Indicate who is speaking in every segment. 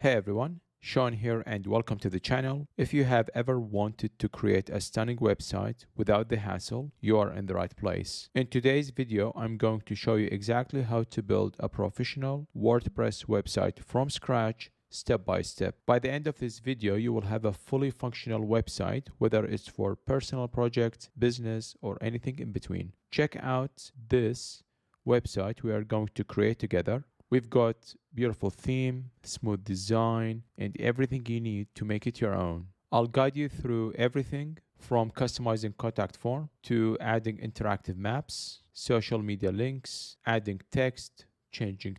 Speaker 1: Hey everyone, Sean here and welcome to the channel. If you have ever wanted to create a stunning website without the hassle, you are in the right place. In today's video, I'm going to show you exactly how to build a professional WordPress website from scratch, step by step. By the end of this video, you will have a fully functional website, whether it's for personal projects, business, or anything in between. Check out this website we are going to create together. We've got beautiful theme, smooth design, and everything you need to make it your own. I'll guide you through everything from customizing contact form to adding interactive maps, social media links, adding text, changing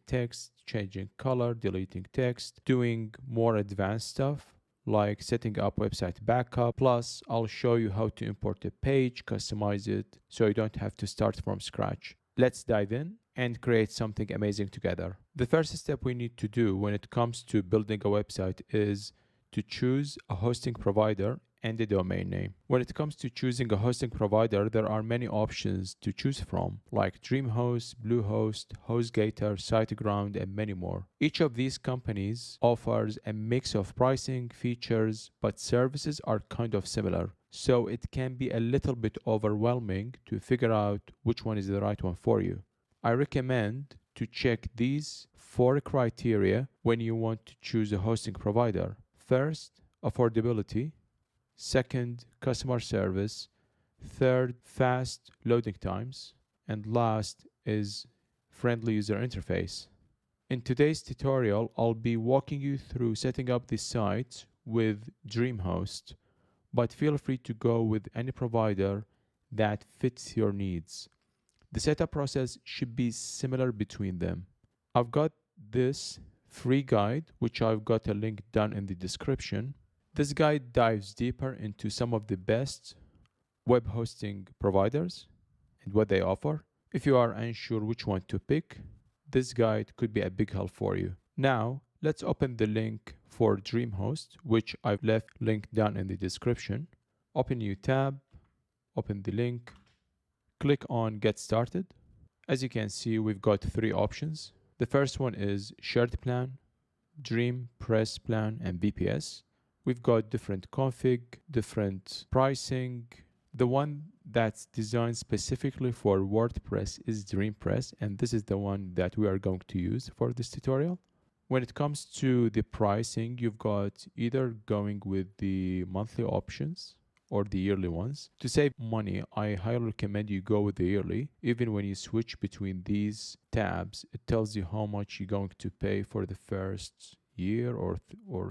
Speaker 1: color, deleting text, doing more advanced stuff like setting up website backup. Plus, I'll show you how to import a page, customize it, so you don't have to start from scratch. Let's dive in and create something amazing together. The first step we need to do when it comes to building a website is to choose a hosting provider and a domain name. When it comes to choosing a hosting provider, there are many options to choose from, like DreamHost, Bluehost, HostGator, SiteGround, and many more. Each of these companies offers a mix of pricing, features, but services are kind of similar. So it can be a little bit overwhelming to figure out which one is the right one for you. I recommend to check these 4 criteria when you want to choose a hosting provider. First, affordability. Second, customer service. Third, fast loading times. And last is friendly user interface. In today's tutorial, I'll be walking you through setting up the site with DreamHost, but feel free to go with any provider that fits your needs. The setup process should be similar between them. I've got this free guide, which I've got a link down in the description. This guide dives deeper into some of the best web hosting providers and what they offer. If you are unsure which one to pick, this guide could be a big help for you. Now, let's open the link for DreamHost, which I've left linked down in the description. Open new tab, open the link, click on Get Started. As you can see, we've got 3 options. The first one is Shared Plan, Dream, Press Plan, and VPS. We've got different config, different pricing. The one that's designed specifically for WordPress is DreamPress, and this is the one that we are going to use for this tutorial. When it comes to the pricing, you've got either going with the monthly options or the yearly ones. To save money, I highly recommend you go with the yearly. Even when you switch between these tabs, it tells you how much you're going to pay for the first year or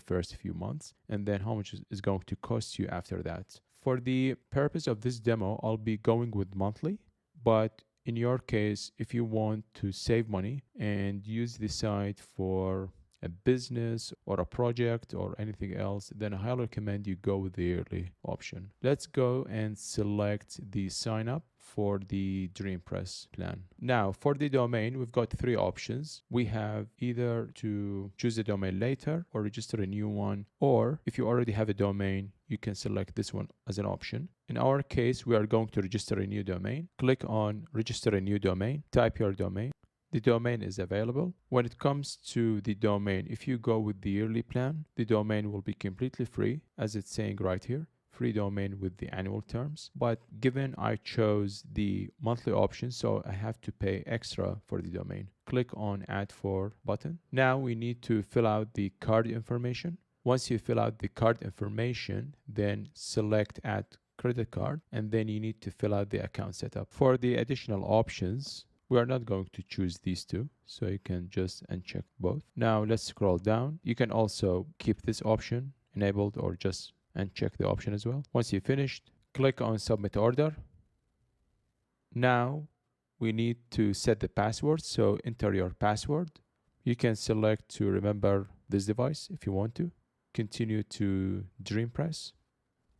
Speaker 1: first few months, and then how much is going to cost you after that. For the purpose of this demo, I'll be going with monthly, but in your case, if you want to save money and use the site for a business or a project or anything else, then I highly recommend you go with the yearly option. Let's go and select the sign up for the DreamPress plan. Now, for the domain, we've got 3 options. We have either to choose a domain later or register a new one, or if you already have a domain, you can select this one as an option. In our case, we are going to register a new domain. Click on Register a new domain, type your domain. The domain is available. When it comes to the domain, if you go with the yearly plan, the domain will be completely free, as it's saying right here, free domain with the annual terms. But given I chose the monthly option, so I have to pay extra for the domain. Click on Add For button. Now we need to fill out the card information. Once you fill out the card information, then select Add Credit Card, and then you need to fill out the account setup. For the additional options, we are not going to choose these 2, so you can just uncheck both. Now let's scroll down. You can also keep this option enabled or just uncheck the option as well. Once you've finished, click on Submit Order. Now we need to set the password, so enter your password. You can select to remember this device if you want to. Continue to DreamPress.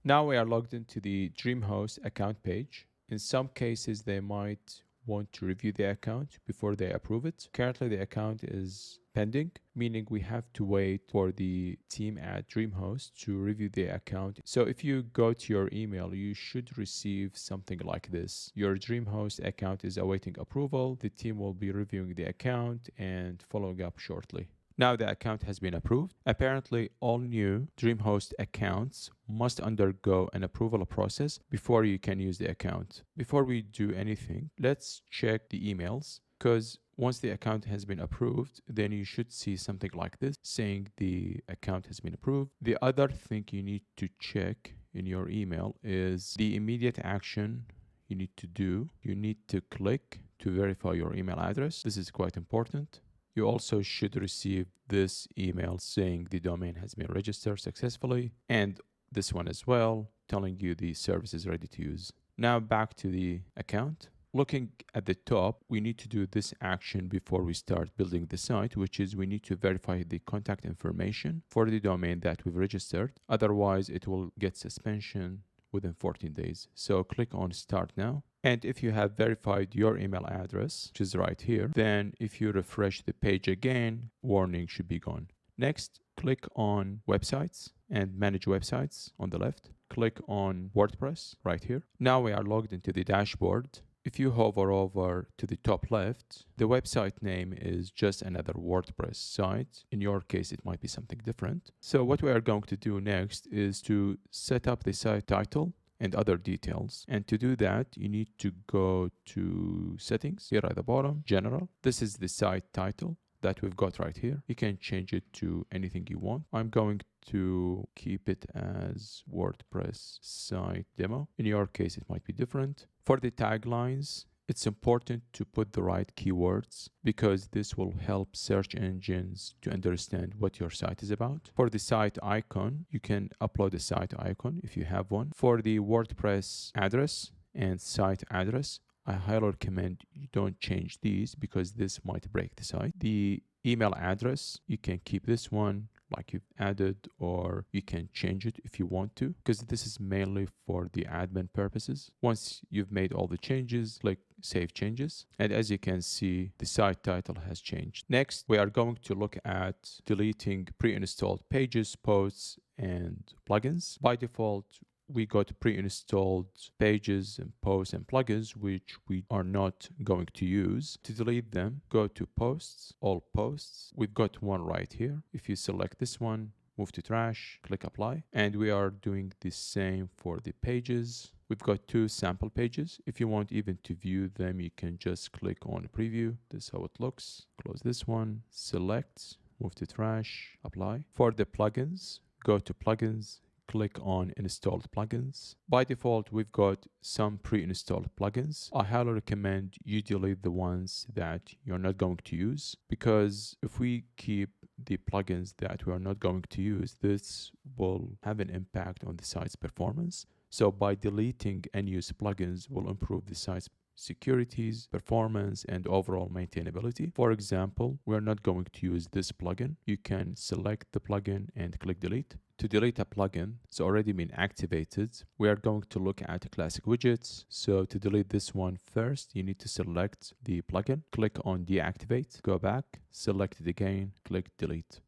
Speaker 1: Now we are logged into the DreamHost account page. In some cases, they might want to review the account before they approve it. Currently, the account is pending, meaning we have to wait for the team at DreamHost to review the account. So if you go to your email, you should receive something like this. Your DreamHost account is awaiting approval. The team will be reviewing the account and following up shortly. Now the account has been approved. Apparently, all new DreamHost accounts must undergo an approval process before you can use the account. Before we do anything, let's check the emails, because once the account has been approved, then you should see something like this saying the account has been approved. The other thing you need to check in your email is the immediate action you need to do. You need to click to verify your email address. This is quite important. You also should receive this email saying the domain has been registered successfully, and this one as well, telling you the service is ready to use. Now back to the account. Looking at the top, we need to do this action before we start building the site, which is we need to verify the contact information for the domain that we've registered. Otherwise, it will get suspension within 14 days. So click on Start Now. And if you have verified your email address, which is right here, then if you refresh the page again, warning should be gone. Next, click on Websites and Manage Websites on the left. Click on WordPress right here. Now we are logged into the dashboard. If you hover over to the top left, the website name is just another WordPress site. In your case, it might be something different. So what we are going to do next is to set up the site title and other details. And to do that, you need to go to Settings here at the bottom, General. This is the site title that we've got right here. You can change it to anything you want. I'm going to keep it as WordPress site demo. In your case, it might be different. For the taglines, it's important to put the right keywords because this will help search engines to understand what your site is about. For the site icon, you can upload a site icon if you have one. For the WordPress address and site address, I highly recommend you don't change these because this might break the site. The email address, you can keep this one like you've added, or you can change it if you want to, because this is mainly for the admin purposes. Once you've made all the changes, click Save Changes. And as you can see, the site title has changed. Next, we are going to look at deleting pre-installed pages, posts, and plugins. By default, we got pre-installed pages and posts and plugins which we are not going to use. To delete them, go to Posts, All Posts. We've got one right here. If you select this one, move to Trash, click Apply. And we are doing the same for the pages. We've got 2 sample pages. If you want even to view them, you can just click on Preview. This is how it looks. Close this one, select, move to Trash, Apply. For the plugins, go to Plugins, click on Installed Plugins. By default, we've got some pre-installed plugins. I highly recommend you delete the ones that you're not going to use, because if we keep the plugins that we are not going to use, this will have an impact on the site's performance. So by deleting unused plugins will improve the site's securities, performance, and overall maintainability. For example, we're not going to use this plugin. You can select the plugin and click delete. To delete a plugin, it's already been activated. We are going to look at classic widgets. So to delete this one first, you need to select the plugin, click on deactivate, go back, select it again, click delete.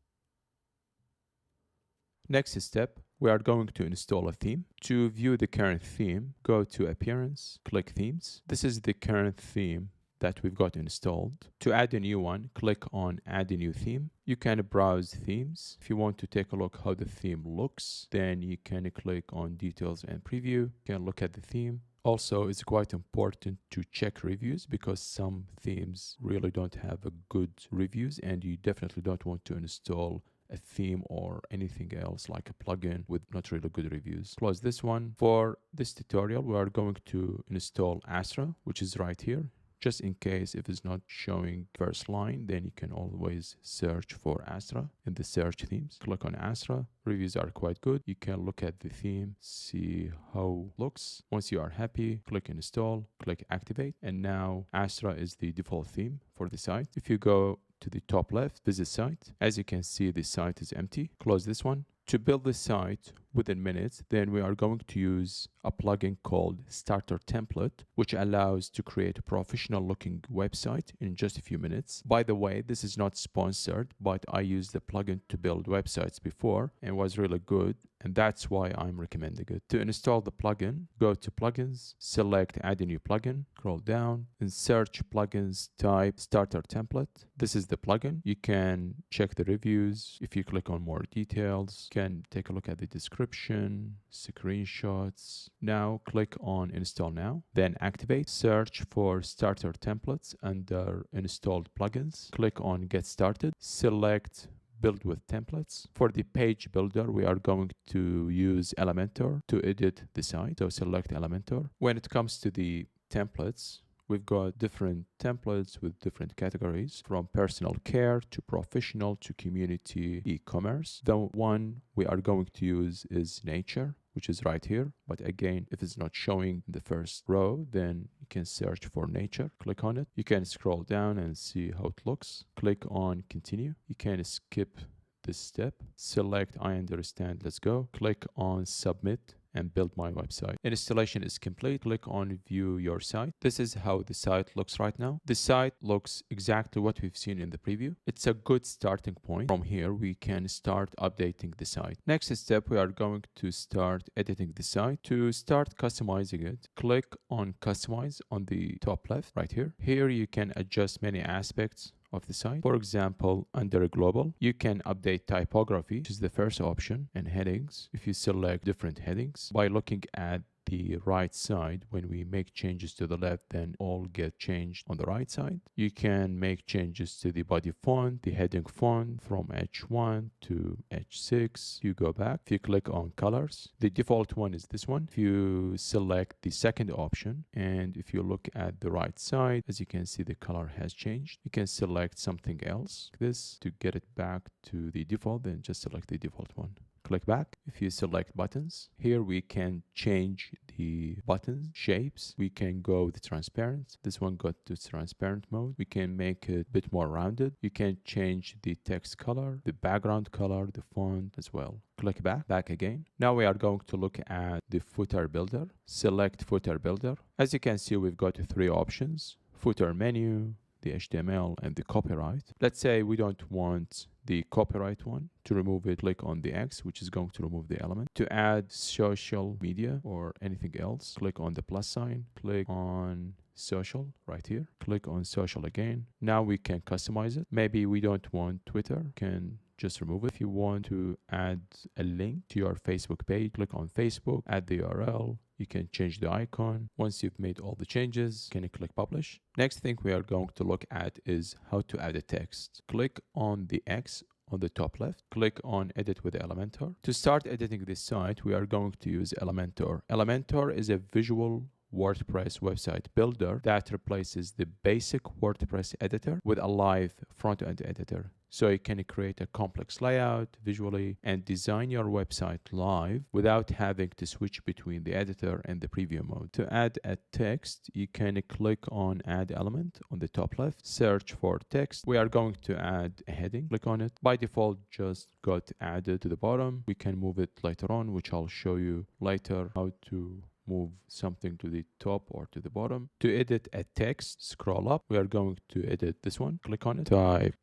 Speaker 1: Next step, we are going to install a theme. To view the current theme, go to Appearance, click Themes. This is the current theme that we've got installed. To add a new one, click on Add a New Theme. You can browse themes. If you want to take a look how the theme looks, then you can click on Details and Preview. You can look at the theme. Also, it's quite important to check reviews because some themes really don't have a good reviews, and you definitely don't want to install a theme or anything else like a plugin with not really good reviews. Close this one. For this tutorial, we are going to install Astra, which is right here. Just in case if it's not showing first line, then you can always search for Astra in the search themes. Click on Astra. Reviews are quite good. You can look at the theme, see how it looks. Once you are happy, click Install, click Activate. And now Astra is the default theme for the site. If you go to the top left, visit site. As you can see, the site is empty. Close this one. To build the site within minutes, then we are going to use a plugin called Starter Template, which allows to create a professional looking website in just a few minutes. By the way, this is not sponsored, but I used the plugin to build websites before and was really good and that's why I'm recommending it. To install the plugin, go to plugins, select add a new plugin, scroll down and search plugins, type starter template. This is the plugin. You can check the reviews. If you click on more details, you can take a look at the description, screenshots. Now click on install now, then activate. Search for starter templates under installed plugins. Click on get started. Select build with templates. For the page builder, we are going to use Elementor to edit the site. So select Elementor. When it comes to the templates, we've got different templates with different categories, from personal care to professional to community e-commerce. The one we are going to use is nature, which is right here. But again, if it's not showing the first row, then you can search for nature. Click on it. You can scroll down and see how it looks. Click on continue. You can skip this step. Select I understand, let's go. Click on submit and build my website. Installation is complete. Click on view your site. This is how the site looks right now. The site looks exactly what we've seen in the preview. It's a good starting point. From here, we can start updating the site. Next step, we are going to start editing the site. To start customizing it, click on customize on the top left right here. Here you can adjust many aspects of the site. For example, under global, you can update typography, which is the first option, and headings. If you select different headings, by looking at the right side, when we make changes to the left, then all get changed on the right side. You can make changes to the body font, the heading font from H1 to H6. You go back. If you click on colors, the default one is this one. If you select the second option, and if you look at the right side, as you can see, the color has changed. You can select something else, like this, to get it back to the default. Then just select the default one. Click back. If you select buttons, here we can change the button shapes. We can go with transparent. This one got to transparent mode. We can make it a bit more rounded. You can change the text color, the background color, the font as well. Click back again. Now we are going to look at the footer builder. Select footer builder. As you can see, we've got three options: footer menu, the HTML, and the copyright. Let's say we don't want the copyright one. To remove it, click on the X, which is going to remove the element. To add social media or anything else, click on the plus sign, click on social right here, click on social again. Now we can customize it. Maybe we don't want Twitter, can just remove it. If you want to add a link to your Facebook page, click on Facebook, add the URL. You can change the icon. Once you've made all the changes, can you click publish? Next thing we are going to look at is how to add a text. Click on the X on the top left, click on edit with Elementor. To start editing this site, we are going to use Elementor. Elementor is a visual WordPress website builder that replaces the basic WordPress editor with a live front-end editor. So you can create a complex layout visually and design your website live without having to switch between the editor and the preview mode. To add a text, you can click on add element on the top left, search for text. We are going to add a heading, click on it. By default, just got added to the bottom. We can move it later on, which I'll show you later how to move something to the top or to the bottom. To edit a text, scroll up. We are going to edit this one. Click on it. Type.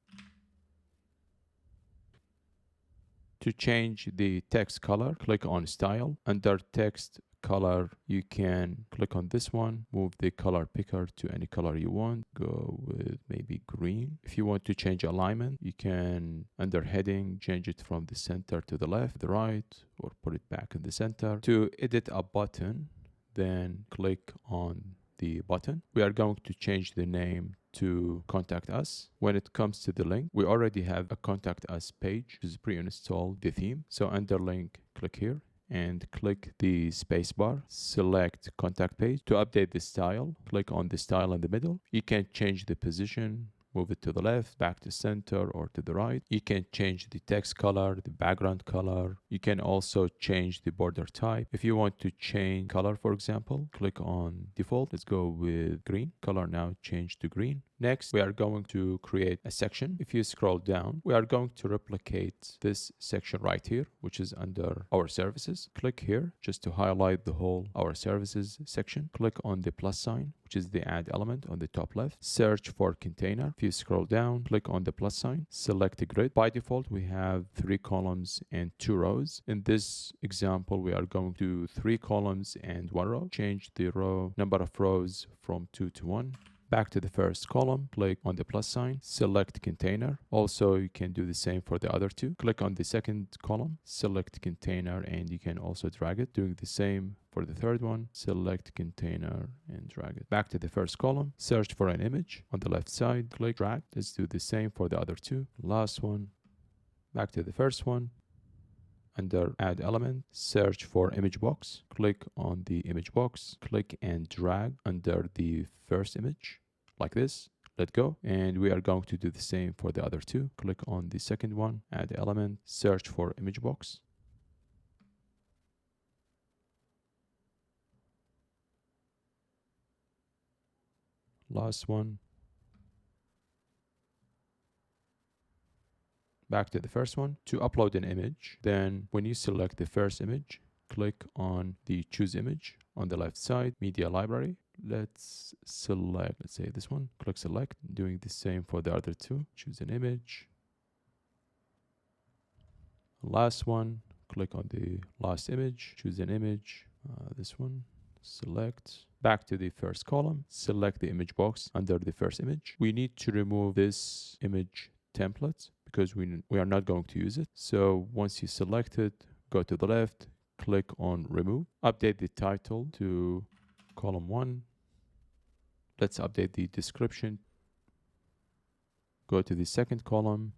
Speaker 1: To change the text color, click on style. Under text color, you can click on this one, move the color picker to any color you want. Go with maybe green. If you want to change alignment, you can, under heading, change it from the center to the left, the right, or put it back in the center. To edit a button, then click on the button. We are going to change the name to contact us. When it comes to the link, we already have a contact us page, which is pre-installed the theme. So under link, click here and click the spacebar, select contact page. To update the style, click on the style in the middle. You can change the position, move it to the left, back to center, or to the right. You can change the text color, the background color. You can also change the border type. If you want to change color, for example, click on default. Let's go with green. Color now change to green. Next, we are going to create a section. If you scroll down, we are going to replicate this section right here, which is under our services. Click here just to highlight the whole our services section. Click on the plus sign, which is the add element on the top left. Search for container. If you scroll down, click on the plus sign, select a grid. By default, we have 3 columns and 2 rows. In this example, we are going to 3 columns and 1 row. Change the row number of rows from 2 to 1. Back to the first column, click on the plus sign, select container. Also, you can do the same for the other 2. Click on the second column, select container, and you can also drag it. Doing the same for the third one, select container and drag it. Back to the first column, search for an image. On the left side, click, drag. Let's do the same for the other 2. Last one, back to the first one. Under add element, search for image box. Click on the image box, click and drag under the first image like this. Let go. And we are going to do the same for the other 2. Click on the second one, add element, search for image box. Last one. Back to the first one. To upload an image, then when you select the first image, click on the choose image on the left side, media library. Let's select, let's say this one, click select. Doing the same for the other 2. Choose an image. Last one, click on the last image, choose an image, this one, select. Back to the first column, select the image box under the first image. We need to remove this image template because we are not going to use it. So once you select it, go to the left, click on remove. Update the title to column 1. Let's update the description. Go to the second column,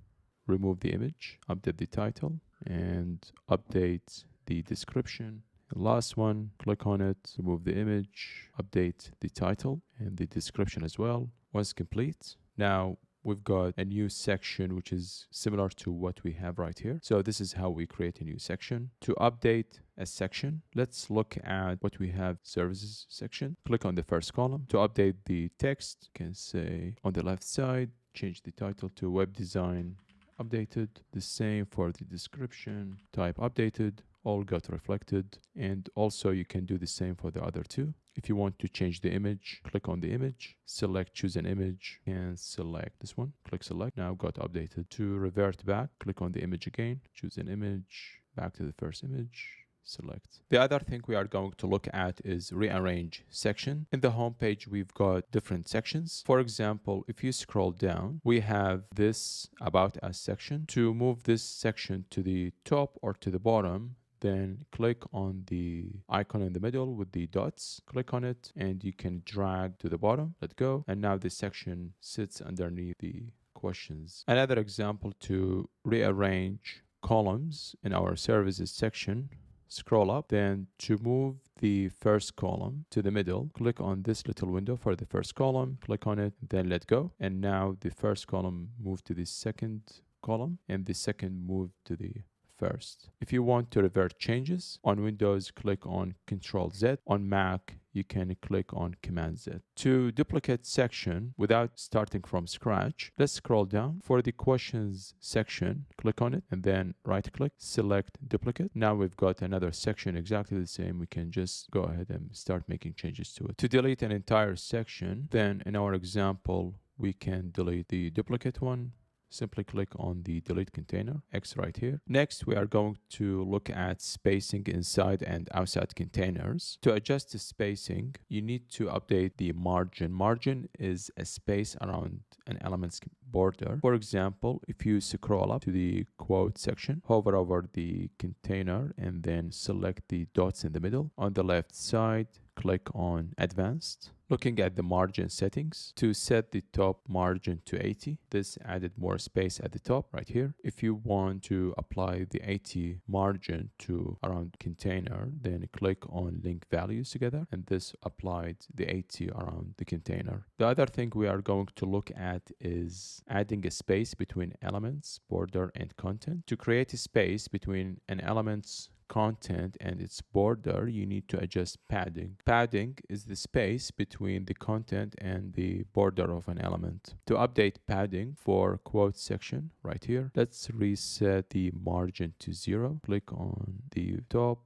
Speaker 1: remove the image, update the title, and update the description. The last one, click on it, remove the image, update the title and the description as well. Once complete, now we've got a new section which is similar to what we have right here. So this is how we create a new section. To update a section, let's look at what we have, services section. Click on the first column. To update the text, you can say on the left side, change the title to web design updated. The same for the description, type updated, all got reflected. And also you can do the same for the other 2. If you want to change the image, click on the image, select choose an image and select this one, click select. Now got updated. To revert back, click on the image again, choose an image, back to the first image, select. The other thing we are going to look at is rearrange section. In the home page, we've got different sections. For example, if you scroll down, we have this about us section. To move this section to the top or to the bottom, then click on the icon in the middle with the dots, click on it, and you can drag to the bottom, let go. And now this section sits underneath the questions. Another example to rearrange columns in our services section, scroll up, then to move the first column to the middle, click on this little window for the first column, click on it, then let go. And now the first column moved to the second column and the second moved to the first. If you want to revert changes, on Windows, click on Ctrl Z. On Mac, you can click on Command Z. To duplicate section without starting from scratch, let's scroll down. For the questions section, click on it and then right click, select duplicate. Now we've got another section exactly the same. We can just go ahead and start making changes to it. To delete an entire section, then in our example, we can delete the duplicate one. Simply click on the delete container, X right here. Next, we are going to look at spacing inside and outside containers. To adjust the spacing, you need to update the margin. Margin is a space around an element's border. For example, if you scroll up to the quote section, hover over the container and then select the dots in the middle. On the left side, click on Advanced. Looking at the margin settings, to set the top margin to 80, this added more space at the top right here. If you want to apply the 80 margin to around container, then click on link values together, and this applied the 80 around the container. The other thing we are going to look at is adding a space between elements, border, and content. To create a space between an element's content and its border, you need to adjust padding. Padding is the space between the content and the border of an element. To update padding for quote section right here, let's reset the margin to 0. Click on the top,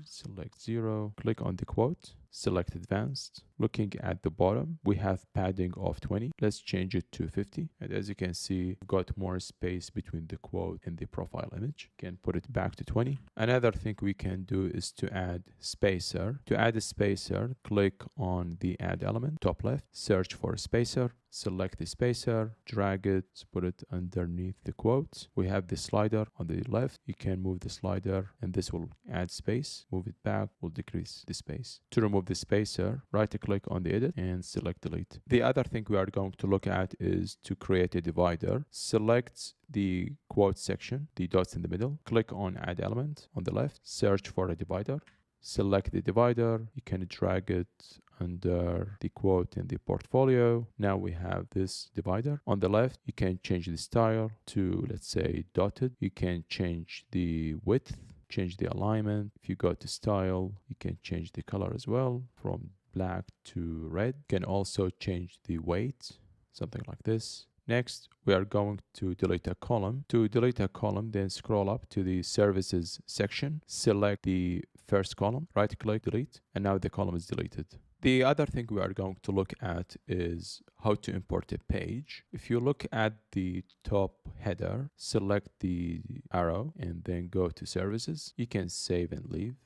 Speaker 1: select 0, click on the quote, select advanced. Looking at the bottom, we have padding of 20. Let's change it to 50. And as you can see, we've got more space between the quote and the profile image. You can put it back to 20. Another thing we can do is to add spacer. To add a spacer, click on the add element, top left, search for a spacer, select the spacer, drag it, put it underneath the quotes. We have the slider on the left. You can move the slider and this will add space. Move it back, will decrease the space. To remove the spacer, right click on the edit and select delete. The other thing we are going to look at is to create a divider. Select the quote section, the dots in the middle. Click on add element on the left, search for a divider. Select the divider. You can drag it under the quote in the portfolio. Now we have this divider. On the left, you can change the style to, let's say, dotted. You can change the width, change the alignment. If you go to style, you can change the color as well from black to red. You can also change the weight, something like this. Next, we are going to delete a column. To delete a column, then scroll up to the services section, select the first column, right click, delete, and now the column is deleted. The other thing we are going to look at is how to import a page. If you look at the top header, select the arrow and then go to services. You can save and leave.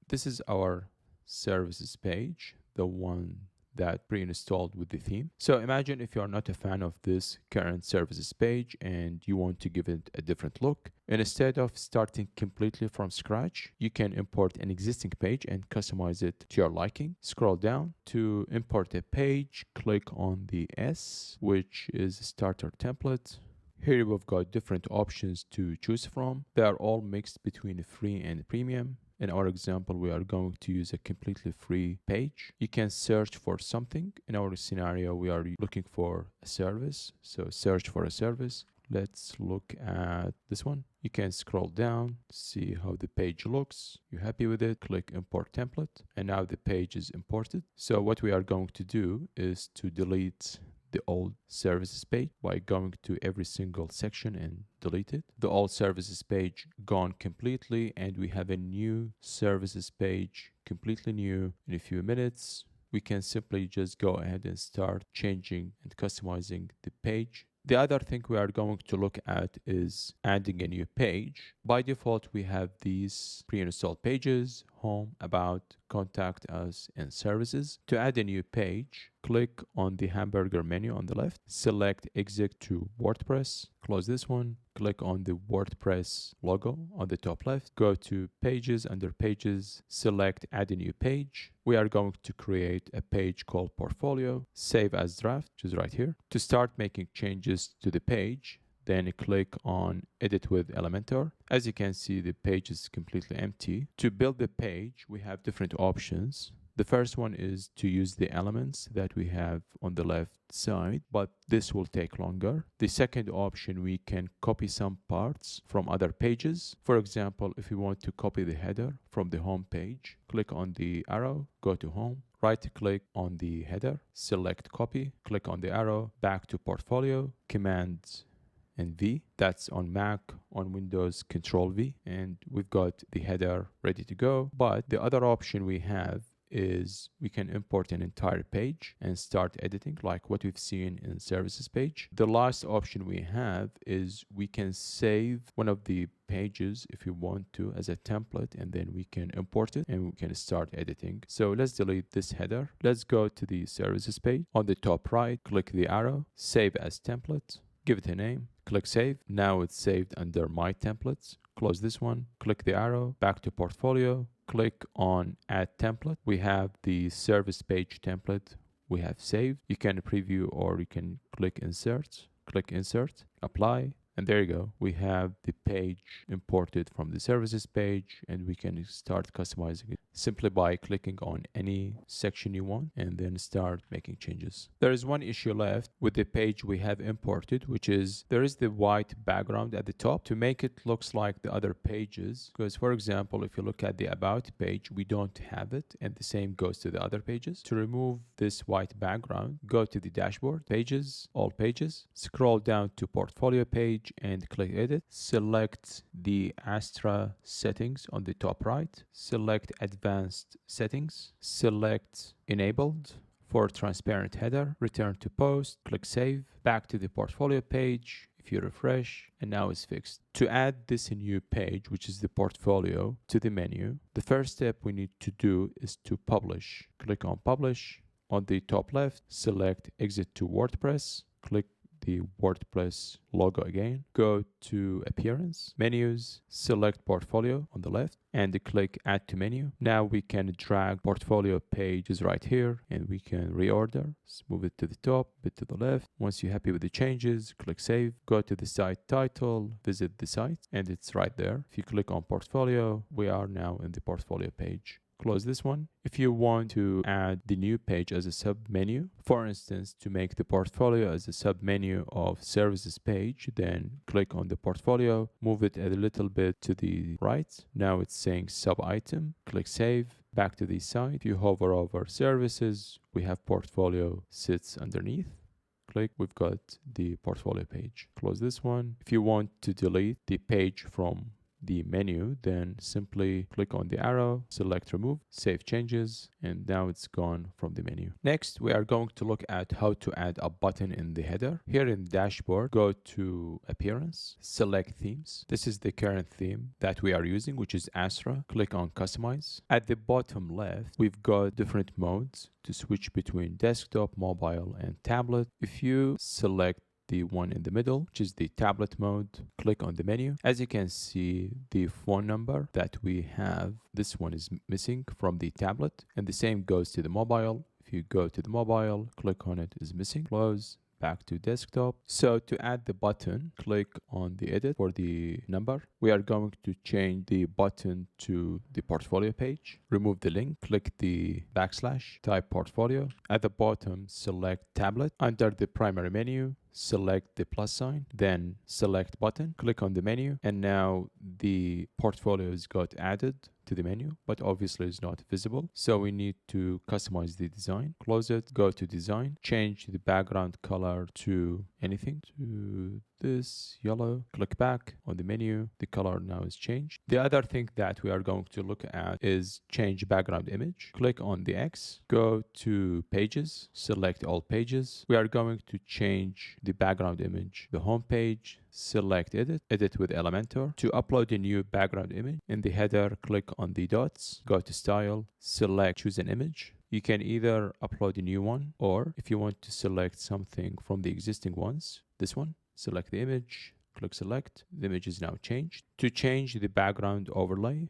Speaker 1: This is our services page, the one that pre-installed with the theme. So imagine if you're not a fan of this current services page and you want to give it a different look. Instead of starting completely from scratch, you can import an existing page and customize it to your liking. Scroll down to import a page, click on the S, which is starter template. Here we've got different options to choose from. They are all mixed between free and premium. In our example, we are going to use a completely free page. You can search for something. In our scenario, we are looking for a service. So search for a service. Let's look at this one. You can scroll down, see how the page looks. You're happy with it, click import template, and now the page is imported. So what we are going to do is to delete the old services page by going to every single section and delete it. The old services page gone completely, and we have a new services page, completely new. In a few minutes, we can simply just go ahead and start changing and customizing the page. The other thing we are going to look at is adding a new page. By default, we have these pre-installed pages: home, about, contact us, and services. To add a new page, click on the hamburger menu on the left, select exit to WordPress, close this one, click on the WordPress logo on the top left, go to pages, under pages, select add a new page. We are going to create a page called portfolio, save as draft, which is right here. To start making changes to the page, then click on edit with Elementor. As you can see, the page is completely empty. To build the page, we have different options. The first one is to use the elements that we have on the left side, but this will take longer. The second option, we can copy some parts from other pages. For example, if we want to copy the header from the home page, click on the arrow, go to home, right click on the header, select copy, click on the arrow, back to portfolio, command and V. That's on Mac, on Windows, Control V, and we've got the header ready to go. But the other option we have is we can import an entire page and start editing like what we've seen in services page. The last option we have is we can save one of the pages if you want to as a template, and then we can import it and we can start editing. So let's delete this header. Let's go to the services page. On the top right, click the arrow, save as template, give it a name, click save. Now it's saved under my templates. Close this one, click the arrow, back to portfolio, click on add template. We have the service page template we have saved. You can preview or you can click insert, apply, And there you go. We have the page imported from the services page, and we can start customizing it simply by clicking on any section you want and then start making changes. There is one issue left with the page we have imported, which is there is the white background at the top to make it looks like the other pages. Because for example, if you look at the about page, we don't have it, and the same goes to the other pages. To remove this white background, go to the dashboard, pages, all pages, scroll down to portfolio page and click edit. Select the Astra settings on the top right, select advanced settings, select enabled for transparent header, return to post, click save, back to the portfolio page. If you refresh, and now it's fixed. To add this new page, which is the portfolio, to the menu, the first step we need to do is to publish. Click on publish. On the top left, select exit to WordPress, click the WordPress logo again, go to appearance, menus, select portfolio on the left, and click add to menu. Now we can drag portfolio pages right here, and we can reorder. Let's move it to the top, bit to the left. Once you're happy with the changes, click save, go to the site title, visit the site, and it's right there. If you click on portfolio, we are now in the portfolio page. Close this one. If you want to add the new page as a sub-menu, for instance, to make the portfolio as a sub-menu of services page, then click on the portfolio, move it a little bit to the right. Now it's saying sub-item. Click save. Back to the site. If you hover over services, we have portfolio sits underneath. Click, we've got the portfolio page. Close this one. If you want to delete the page from the menu, then simply click on the arrow, select remove, save changes, and now it's gone from the menu. Next, we are going to look at how to add a button in the header. Here in the dashboard, go to appearance, select themes. This is the current theme that we are using, which is Astra. Click on customize. At the bottom left, we've got different modes to switch between desktop, mobile, and tablet. If you select the one in the middle, which is the tablet mode, click on the menu. As you can see, the phone number that we have, this one is missing from the tablet, and the same goes to the mobile. If you go to the mobile, click on it, is missing. Close. Back to desktop. So to add the button, click on the edit for the number. We are going to change the button to the portfolio page. Remove the link, click the backslash, type portfolio. At the bottom, select tablet. Under the primary menu, select the plus sign, then select button, click on the menu, and now the portfolio is got added to the menu, but obviously it's not visible. So we need to customize the design. Close it, go to design, change the background color to anything, to this yellow. Click back on the menu. The color now is changed. The other thing that we are going to look at is change background image. Click on the X, go to pages, select all pages. We are going to change the background image, the home page, select edit, edit with Elementor. To upload a new background image, in the header, click on the dots, go to style, select choose an image. You can either upload a new one, or if you want to select something from the existing ones, this one, select the image, click select. The image is now changed. To change the background overlay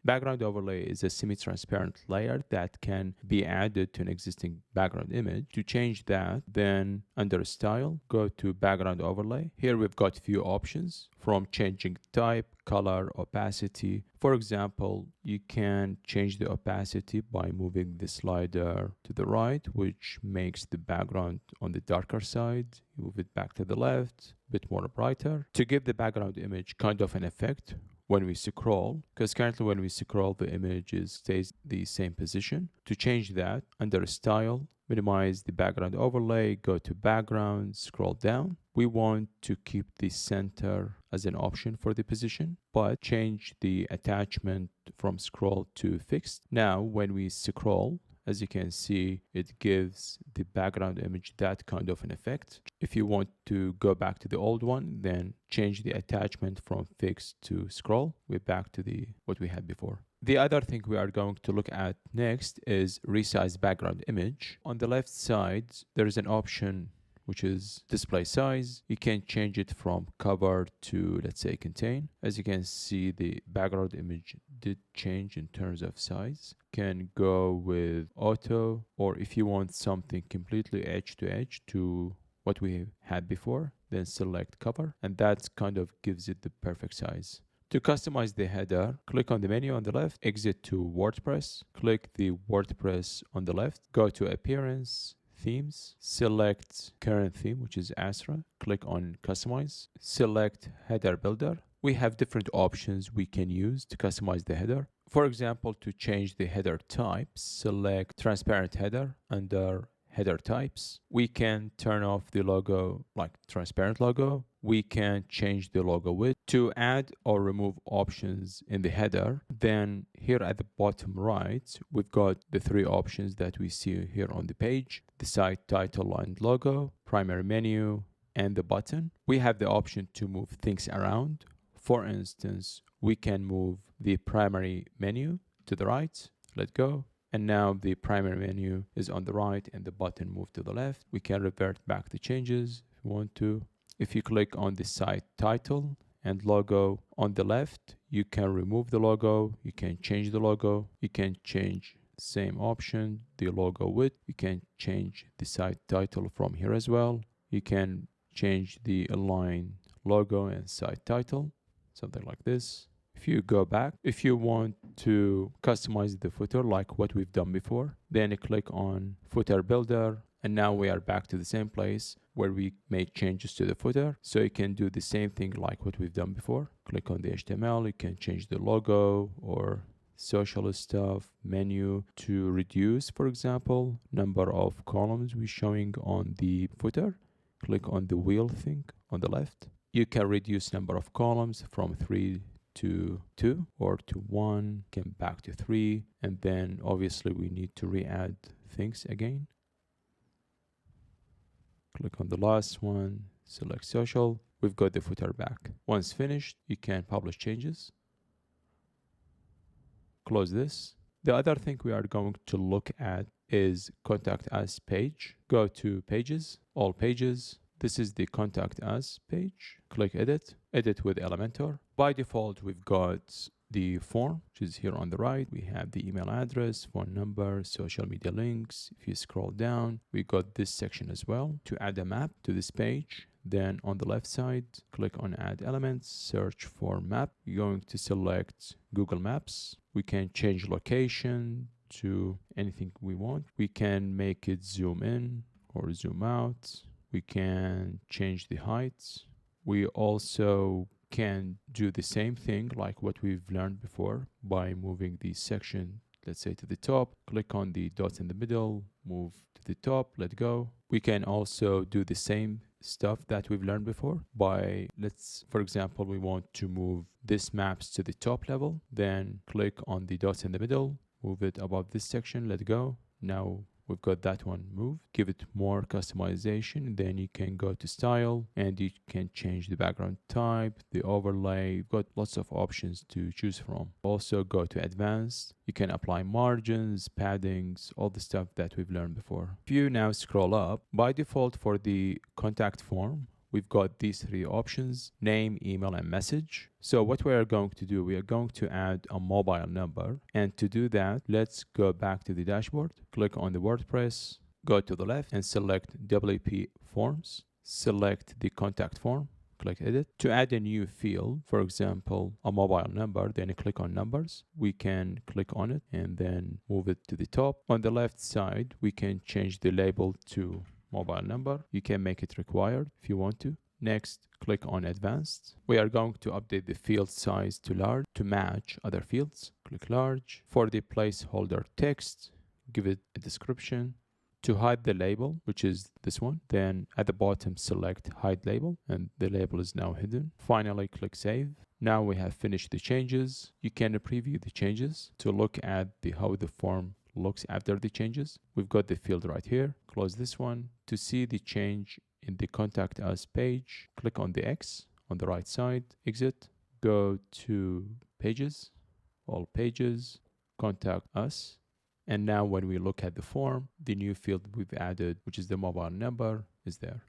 Speaker 1: is a semi-transparent layer that can be added to an existing background image. To change that, then under style, go to background overlay. Here we've got a few options from changing type, color, opacity. For example, you can change the opacity by moving the slider to the right, which makes the background on the darker side. You move it back to the left, a bit more brighter. To give the background image kind of an effect when we scroll, because currently when we scroll, the image stays the same position. To change that, under style, minimize the background overlay, go to background, scroll down. We want to keep the center as an option for the position, but change the attachment from scroll to fixed. Now, when we scroll, as you can see, it gives the background image that kind of an effect. If you want to go back to the old one, then change the attachment from fixed to scroll. We're back to what we had before. The other thing we are going to look at next is resize background image. On the left side, there is an option which is display size. You can change it from cover to, let's say, contain. As you can see, the background image did change in terms of size. Can go with auto, or if you want something completely edge to edge to what we had before, then select cover, and that kind of gives it the perfect size. To customize the header, click on the menu on the left, exit to WordPress, click the WordPress on the left, go to Appearance, Themes, select current theme, which is Astra, click on Customize, select Header Builder. We have different options we can use to customize the header. For example, to change the header type, select Transparent Header under Header Types. We can turn off the logo, like transparent logo. We can change the logo width. To add or remove options in the header, then here at the bottom right, we've got the three options that we see here on the page: the site title and logo, primary menu, and the button. We have the option to move things around. For instance, we can move the primary menu to the right. Let go. And now the primary menu is on the right and the button moved to the left. We can revert back the changes if we want to. If you click on the site title and logo on the left, you can remove the logo, you can change the logo, you can change same option, the logo width, you can change the site title from here as well. You can change the align logo and site title, something like this. If you go back, if you want to customize the footer like what we've done before, then you click on Footer Builder, and now we are back to the same place where we made changes to the footer. So you can do the same thing like what we've done before. Click on the HTML, you can change the logo or social stuff, menu to reduce, for example, number of columns we're showing on the footer. Click on the wheel thing on the left. You can reduce number of columns from 3 to 2 or to 1, can back to 3, and then obviously we need to re-add things again. Click on the last one, select social. We've got the footer back. Once finished, you can publish changes. Close this. The other thing we are going to look at is Contact Us page. Go to Pages, All Pages. This is the Contact Us page. Click Edit, Edit with Elementor. By default, we've got the form, which is here on the right. We have the email address, phone number, social media links. If you scroll down, we got this section as well. To add a map to this page, then on the left side, click on Add Elements, search for map. You're going to select Google Maps. We can change location to anything we want. We can make it zoom in or zoom out. We can change the height. We also can do the same thing like what we've learned before by moving the section, let's say, to the top. Click on the dots in the middle, move to the top, let go. We can also do the same stuff that we've learned before by, for example, we want to move this maps to the top level. Then click on the dots in the middle, move it above this section, let go. Now we've got that one moved. Give it more customization. Then you can go to style and you can change the background type, the overlay. You've got lots of options to choose from. Also go to advanced. You can apply margins, paddings, all the stuff that we've learned before. If you now scroll up, by default for the contact form, we've got these three options: name, email, and message. So what we are going to do, we are going to add a mobile number. And to do that, let's go back to the dashboard, click on the WordPress, go to the left and select WP Forms, select the contact form, click edit. To add a new field, for example, a mobile number, then you click on numbers. We can click on it and then move it to the top. On the left side, we can change the label to mobile number. You can make it required if you want to. Next, click on advanced. We are going to update the field size to large to match other fields. Click large. For the placeholder text, give it a description. To hide the label, which is this one, then at the bottom select hide label, and the label is now hidden. Finally, click save. Now we have finished the changes. You can preview the changes to look at how the form looks after the changes. We've got the field right here. Close this one. To see the change in the Contact Us page, click on the X on the right side, exit, go to Pages, All Pages, Contact Us. And now when we look at the form, the new field we've added, which is the mobile number, is there.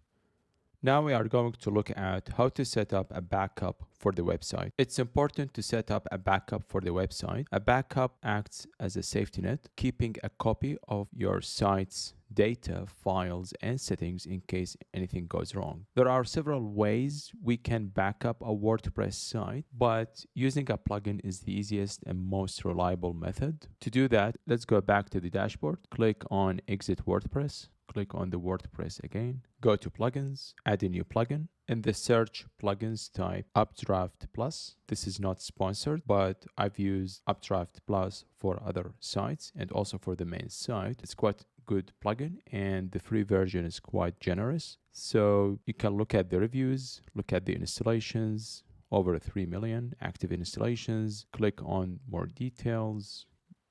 Speaker 1: Now we are going to look at how to set up a backup for the website. It's important to set up a backup for the website. A backup acts as a safety net, keeping a copy of your site's data, files, and settings in case anything goes wrong. There are several ways we can back up a WordPress site, but using a plugin is the easiest and most reliable method. To do that, let's go back to the dashboard, click on Exit WordPress, click on the WordPress again, go to Plugins, add a new plugin. In the search plugins, type Updraft Plus. This is not sponsored, but I've used Updraft Plus for other sites and also for the main site. It's quite good plugin and the free version is quite generous. So you can look at the reviews, look at the installations, over 3 million active installations, click on more details.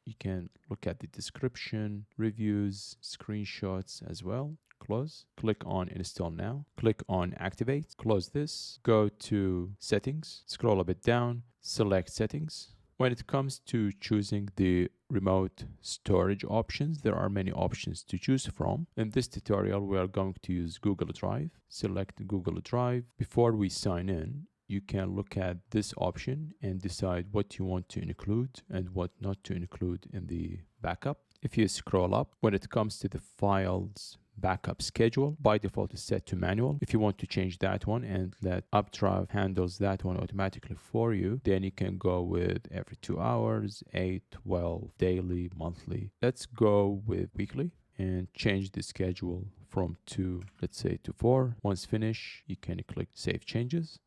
Speaker 1: You can look at the description, reviews, screenshots as well. Close, click on install now, click on activate, close this, go to settings, scroll a bit down, select settings. When it comes to choosing the remote storage options, there are many options to choose from. In this tutorial, we are going to use Google Drive. Select Google Drive. Before we sign in, you can look at this option and decide what you want to include and what not to include in the backup. If you scroll up, when it comes to the files backup schedule, by default is set to manual. If you want to change that one and let Updraft handles that one automatically for you, then you can go with every 2 hours, 8, 12, daily, monthly. Let's go with weekly and change the schedule from 2, let's say, to 4. Once finished, you can click Save Changes.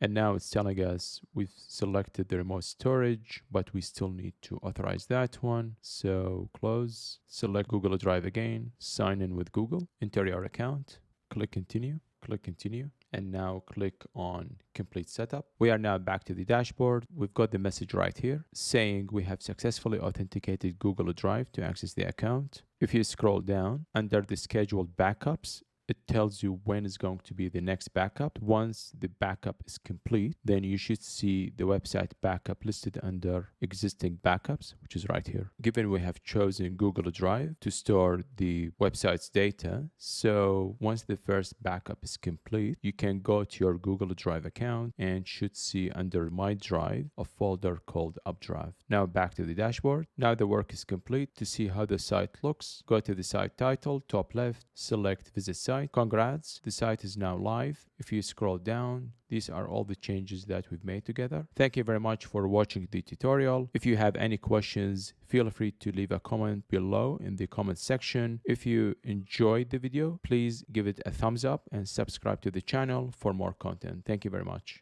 Speaker 1: And now it's telling us we've selected the remote storage, but we still need to authorize that one. So close, select Google Drive again, sign in with Google, enter your account, click continue, and now click on complete setup. We are now back to the dashboard. We've got the message right here saying we have successfully authenticated Google Drive to access the account. If you scroll down under the scheduled backups, it tells you when is going to be the next backup. Once the backup is complete, then you should see the website backup listed under existing backups, which is right here. Given we have chosen Google Drive to store the website's data, so once the first backup is complete, you can go to your Google Drive account and should see under My Drive a folder called Updraft. Now back to the dashboard. Now the work is complete. To see how the site looks, go to the site title, top left, select Visit Site. Congrats, the site is now live. If you scroll down, these are all the changes that we've made together. Thank you very much for watching the tutorial. If you have any questions, feel free to leave a comment below in the comment section. If you enjoyed the video, please give it a thumbs up and subscribe to the channel for more content. Thank you very much.